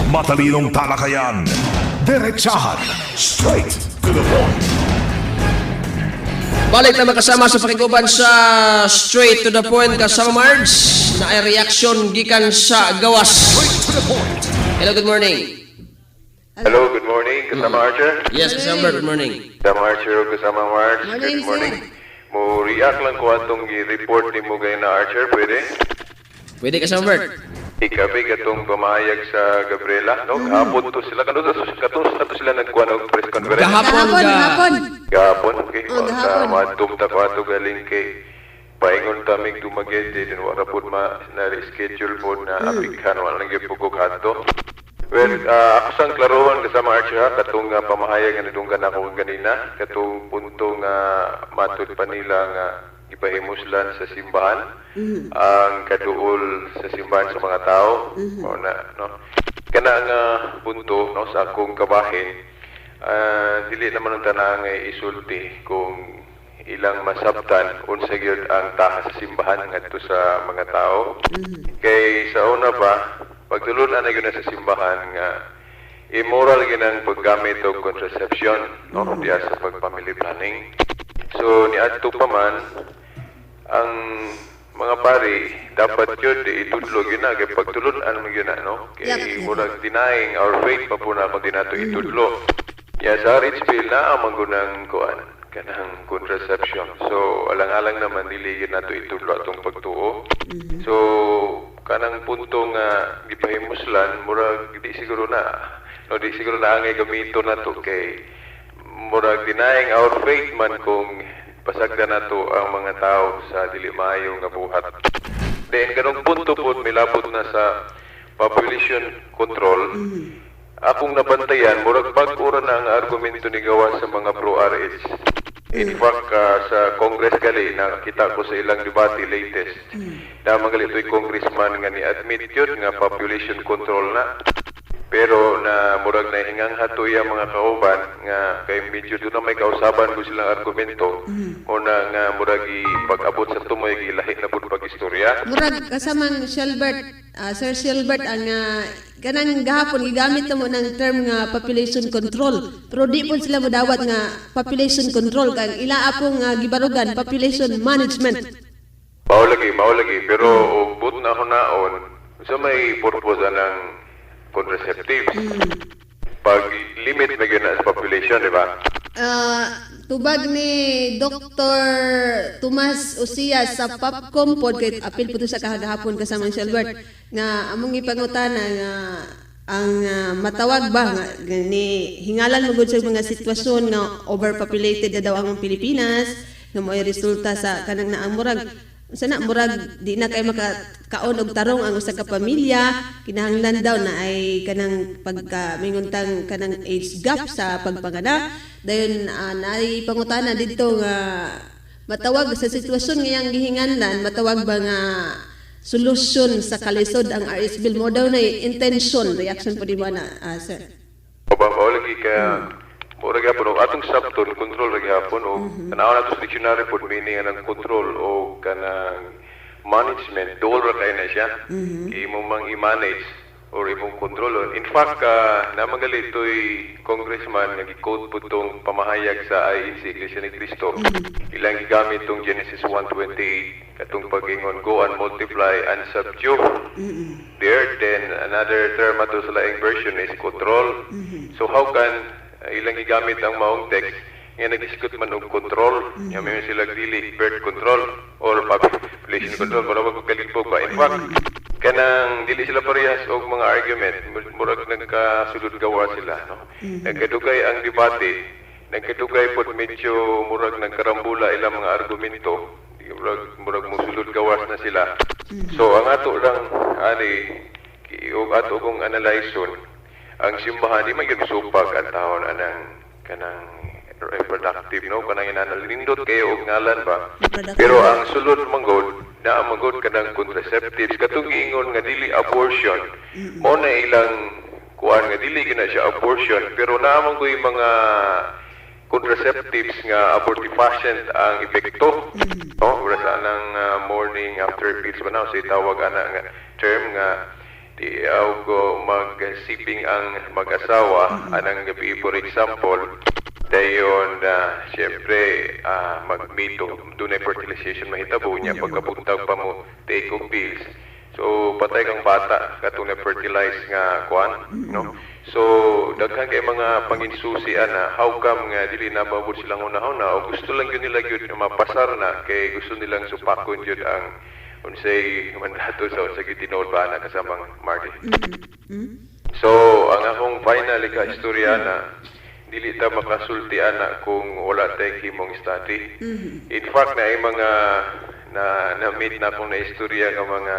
Matalinong talakayan. Diretsahan. Straight to the point. Balik na makasama sa pakiguban sa Straight to the Point kasama Marge na ay reaksyon gikan sa gawas. Straight to the point. Hello, good morning. Hello, good morning. Kasama Archer? Yes, kasama good morning. Kasama Archer o kasama March? Morning, Good morning. sir. Mo react lang ko atong report ni mo ngayon na Archer, pwede? Pwede kasama Bert. Ikabi katong pamayag sa Gabriela, no? Hapon to sila, kato sila nagkuha ng press conference. Gahapon. Gahapon, okay. Oh, gahapon. Madum ta ko ato galing kay paingon tamig dumagete din wala po na reschedule po na apikhan wala nang gipugog ato. Well, ako sang klaruhan kasama Archer ha, katong pamahayag nga nidunggan ako kanina, katong punto nga matud pa nila nga ipahimuslan sa simbahan ang kaduol sa simbahan sa mga tao. O na, no? Kana nga punto no, sa akong kabahin, dili naman ang tanang isulti kung ilang masabtan unsa gyud ang taha sa simbahan ngadto sa mga tao. Kay sa una pa pagtulunan na yun sa simbahan nga immoral yun ang paggamit o contraception, no? Diya sa pagpamily planning. So, ni adto pa man, ang mga pari, dapat yun, itudlo yun na, kaya pagtulunan mo yun na, no? Kaya murag denying our faith pa po na kung di nato itudlo. Kaya sa Richville na ang magunang kuan, kanang contraception. So, alang-alang naman, dili yun nato itudlo atong pagtuo. So, kanang punto nga gipahimuslan murag di siguro na angay gamito nato kay murag denying our faith man kung pasagda nato ang mga tao sa dili maayo nga buhat. Then kanang punto po milabot na sa population control. Akong nabantayan murag bag-ura na ang argumento ni gawa sa mga pro-RH. In fact, sa Congress gali, nakita ko sa ilang debate latest, na magalito'y congressman nga ni-admit yun nga population control na. Pero na murag na hingang hatoy ang mga kauban nga kay medyo doon na may kausaban ko silang argumento o na nga murag pag-abot sa tumoy gilahi na pud pag-istorya. Murag kasamang Shelbert, Sir Shelbert, ang kanang gahapon gigamit mo ng term nga population control. Pero di po sila modawat nga population control kang ila apong gibarugan population management. Mao lagi pero og but na hunaon sa may purpose ng contraceptives. Pag limit na yun sa population, di ba? Tubag ni Dr. Tomas Osias sa Popcom pod kay apil po to sa kahagahapon kasamang Shelbert nga among ipangutana nga ang matawag ba nga ni hingalan mo gud sa mga sitwasyon nga overpopulated na daw ang Pilipinas nga mo'y resulta sa kanang naang murag sana murag di na kay makakaon og tarong ang usa ka pamilya kinahanglan daw na ay kanang pagkaminguntang kanang age gap sa pagpanganak dayon naay pangutana didto nga matawag sa sitwasyon ngayang gihinganlan matawag ba nga solusyon sa kalisod ang RS bill mo daw na intention reaction po di ba na sir Mao lagi kaya mura gyapon og atong sabton control ra gyapon og tanaw nato sa dictionary pod meaning ng control o kanang management dool ra kay na siya imo mang i-manage or imong kontrolon. In fact namagalitoy congressman nga gi-quote pud tong pamahayag sa IEC Iglesia ni Cristo ilang gigamit tong Genesis 1:28 katong pag-ingon go and multiply and subdue the earth. Then another term ato sa laing version is control. So how can ilang gigamit ang maong text nga nag-iskot man og control nga may sila dili birth control or population control wala magkalipog ba. In fact kanang dili sila parehas og mga argument murag nagkasulod gawa sila, no? Nagkadugay ang debate, nagkadugay pod medyo murag nagkarambula ilang mga argumento, murag musulod gawas na sila. So ang ato lang ani og ato kong analyson ang simbahan di man gyud supag ang taon anang kanang reproductive, no? Kanang inanalindot kayo og ngalan ba, pero ang sulod manggod na magod kanang contraceptives katong giingon nga dili abortion mo na ilang kuan nga dili gina siya abortion pero naamang ko'y mga contraceptives nga abortifacient ang epekto, no? Wala sa anang morning after pills ba na, say tawag ana nga term nga di ko mag nagsiping ang mag-asawa anang gabi for example dayon siyempre mag-meet doon ay fertilization mahitabo niya pagkabuntag pa mo take of pills so patay kang bata katong na-fertilize nga kuan no so daghan kay mga panginsusi ana how come nga dili nababot silang una-una o gusto lang yun nila gyud mapasar na kay gusto nilang supakon jud ang unsay mandato sa gitinod ba na kasamang Marty. So ang akong final ka istorya na dili ta makasulti ana kung wala tay himong study. In fact na ay mga na-meet na akong na istorya ng mga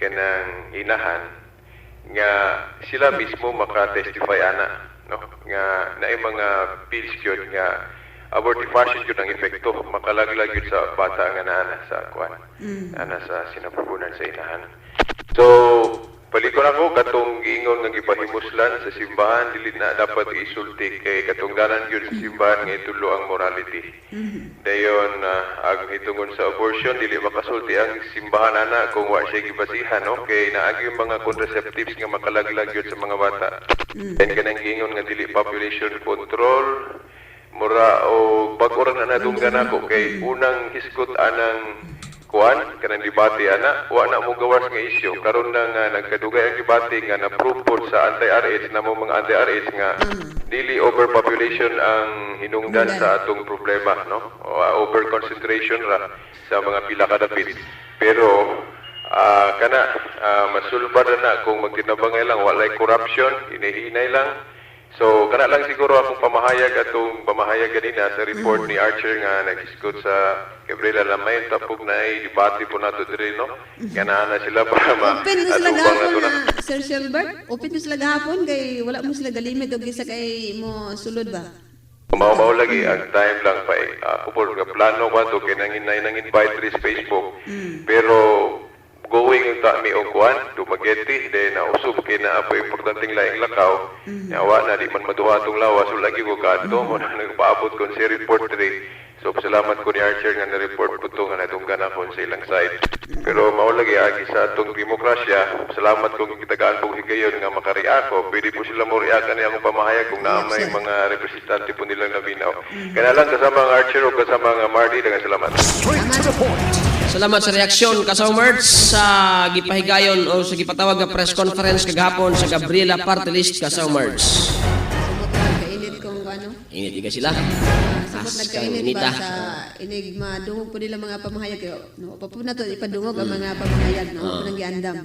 kanang inahan nga sila mismo maka-testify ana no nga na ay mga pills yun nga abortifacient yun ang epekto makalaglag yun sa bata nga naana sa kuan ana sa sinapupunan sa inahan. So palikon ako katong giingon nga gipahimuslan sa simbahan dili na dapat isulti kay katong danan gyud sa simbahan nga itulo ang morality. Dayon ang hitungon sa abortion dili makasulti ang simbahan ana kung wa siya gibasihan no kay naagi yung mga contraceptives nga makalaglag gyud sa mga bata. Then kanang giingon nga dili population control mura o pag-ura na nadunggan ako kay unang hiskot anang kuan kanang debate ana wa na mo gawas nga isyu karon na nga nagkadugay ang debate nga na-prove sa anti-RH na mo mga anti-RH nga dili overpopulation ang hinungdan sa atong problema no overconcentration ra sa mga pila ka dapit pero masulbad na kung magtinabangay lang walay corruption hinahinay lang. So, kana lang siguro akong pamahayag ganina sa report ni Archer nga nag-isgot sa Gabriela Lamay tapos na debate po nato diri no. Kana na sila para open na sila gahapon na Sir Shelbert. Open na sila gahapon kay wala mo sila galimit og gisa kay mo sulod ba. Mao lagi ang time lang pa upol ka plano ko to kay nang invite ri sa Facebook. Pero going yung mi o kuan dumageti de na usog kay na apo importanteng laing lakaw yawa na di man maduha tong lawas so lagi ko kadto mo na nagpaabot kon si report diri so salamat ko ni Archer nga na-report po to nga nadunggan ako sa ilang side pero mao lagi agi sa atong demokrasya salamat kung kitagaan po higayon nga makariak ko pwede po sila mo react ani akong pamahayag kung naamay mga representante po nilang nabinaw kana lang kasama ang Archer o kasama ang Marty daghang salamat. Straight to the point. Salamat sa reaksyon kasama Merz sa gipahigayon o sa gipatawag nga press conference kagahapon sa Gabriela Party List kasama Merz. Sumot nagkainit kung ano. Init ka sila. Sumot nagkainit ba sa enigma dungog po nila mga pamahayag no papo na to ipadungog ang mga pamahayag no nang giandam.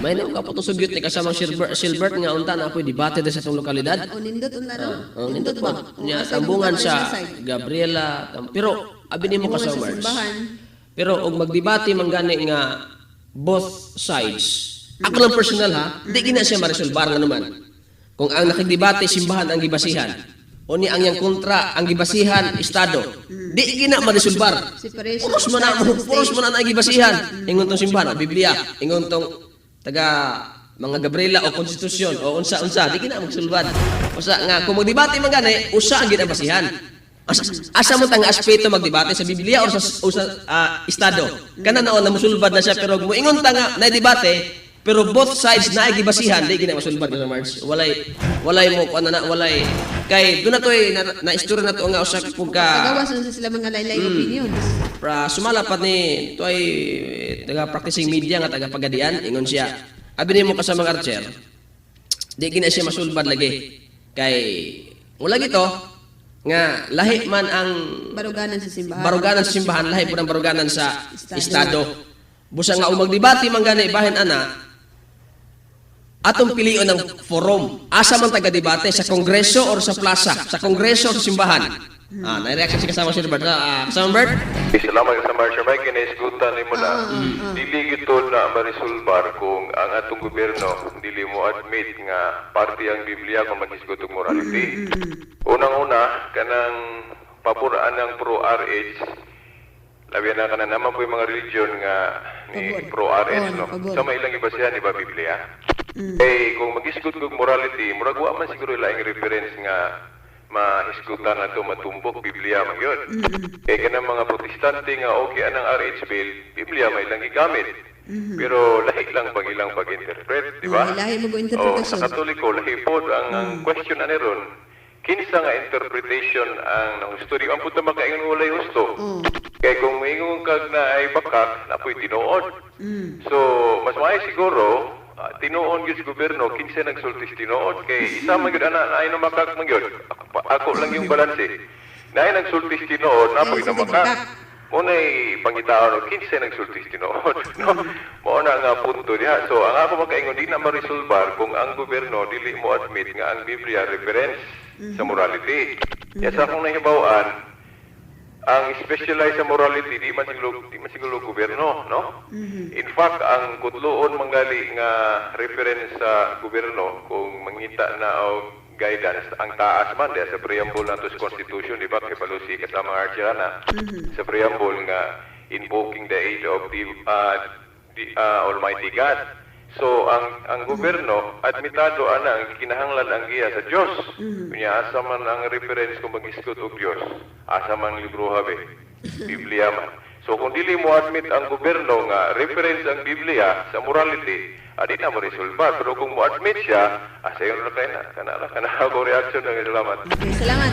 May nang kaputo sugyot ni kasamang Silbert nga unta na apoy debate sa itong lokalidad. O nindot unta no. Nindot ba? Nya tambungan sa Gabriela pero abi nimo kasama Merz. Pero og magdebate man gani nga both sides. Ako lang personal ha, di gina siya maresolbar nga naman. Kung ang nakigdebate simbahan ang gibasihan o ni ang yang kontra ang gibasihan estado, di gina maresolbar. Puros man na gibasihan. Ingon tong simbahan o Biblia, ingon tong taga mga Gabriela o konstitusyon o unsa di gina magsulbad. Usa nga kung magdebate man gani, usa ang ginabasihan. Asa mo tang aspeto magdebate sa Biblia o sa estado kana noon na musulbad na siya pero moingon ta nga na debate pero both sides na gibasihan di gina masulbad na March walay mo kuan na walay kay do na toy na istorya na to nga usa pugka gawason sila mga lain-lain opinions pra sumala pa ni toy taga practicing media nga taga pagadian ingon siya abi nimo ka sa mga Archer di gina siya masulbad lagi kay wala gito nga lahi man ang baruganan sa simbahan lahi po ng baruganan sa estado busa nga magdebate man gani bahin ana atong pilion ng forum asa man taga debate sa kongreso or sa plaza sa kongreso o sa simbahan na-reaction si kasama si Robert kasama Bert salamat sa Marcia may kinaisgutan ni mo na dili ito na marisulbar kung ang atong gobyerno dili mo admit nga parte ang Biblia kung mag-isgot og morality unang-una kanang paboraan ng pro-RH labi na kana naman po yung mga religion nga ni pro-RH no sa may ilang ibasihan iba Biblia kung mag-isgot og morality murag wa man siguro laing reference nga mahisgutan na ito matumbok Biblia man yun. Kaya kanang mga protestante nga okay anang RH bill, Biblia may lang gigamit. Pero lahi lang pag ilang pag-interpret, di ba? Lahi mo go Oh, interpretasyon. sa Katoliko, lahi po ang question na ron. Kinsa nga interpretation ang history. Ang punta makaingon walay husto. Kaya kung maingon kag na ay bakak, na po'y tinuod. So, mas maay siguro, tinuon gyud sa gobyerno, kinsa nagsultis tinuod. Kay isa man gyud ana ay namakak man gyud. Ako lang yung balanse. Na ay nagsultis tinuod, na po'y namakak. Muna'y pangitaon o kinsa nagsultis tinuod. No? Mao na nga punto diha. So, ang ako makaingon, di na ma-resolvar kung ang gobyerno dili mo admit nga ang Biblia reference sa morality. Kaya sa akong nahibawan, ang specialized sa morality, di man siguro gobyerno, no? In fact, ang kutloon manggali nga reference sa gobyerno, kung mangita na o guidance, ang taas man diya sa preamble na to sa Constitution, di ba? Kay Palusi kasama Archana, sa preamble nga invoking the aid of the Almighty God. So, ang gobyerno, admitado ana, ang kinahanglan ang giya sa Diyos. Kunya, asa man ang reference kung mag-iskot og Diyos, asa man libro habe, Biblia man. So, kung dili mo admit ang gobyerno nga reference ang Biblia sa morality, di na mo resolve. Pero kung mo admit siya, sayon na kayo na. Kana ako reaction na salamat. Okay, salamat.